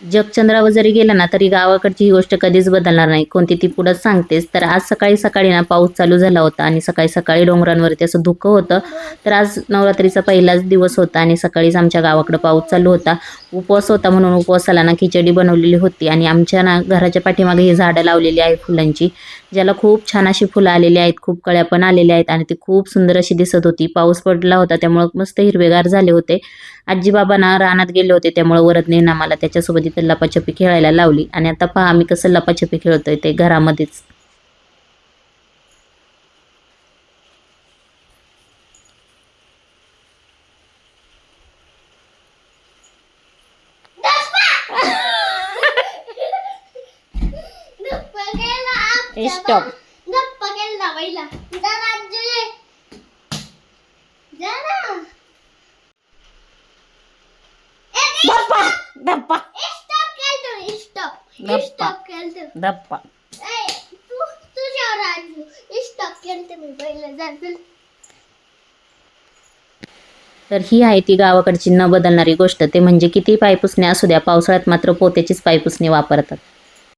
जगचंद्रावर जरी गेलं ना तरी गावाकडची ही गोष्ट कधीच बदलणार नाही. कोणती ती पुढंच सांगतेच. तर आज सकाळी सकाळी ना पाऊस चालू झाला होता आणि सकाळी सकाळी डोंगरांवरती असं धुकं होतं. तर आज नवरात्रीचा पहिलाच दिवस होता आणि सकाळीच आमच्या गावाकडं पाऊस चालू होता. उपवास होता म्हणून उपवासाला ना खिचडी बनवलेली होती आणि आमच्या ना घराच्या पाठीमागे ही झाडं लावलेली आहेत फुलांची, ज्याला खूप छान अशी फुलं आलेली आहेत, खूप कळ्या पण आलेल्या आहेत आणि ती खूप सुंदर अशी दिसत होती. पाऊस पडला होता त्यामुळं मस्त हिरवेगार झाले होते. आजी बाबा ना रानात गेले होते त्यामुळे वरदने आम्हाला त्याच्यासोबत इथं लपाछपी खेळायला लावली आणि आता पहा आम्ही कसं लपाछपी खेळतोय ते घरामध्येच. स्टॉप. धप्पा धप्पा. तर ही आहे ती गावाकडची न बदलणारी गोष्ट, ते म्हणजे किती पायपुसणे असू द्या पावसाळ्यात मात्र पोत्याचीच पायपुसणी वापरतात.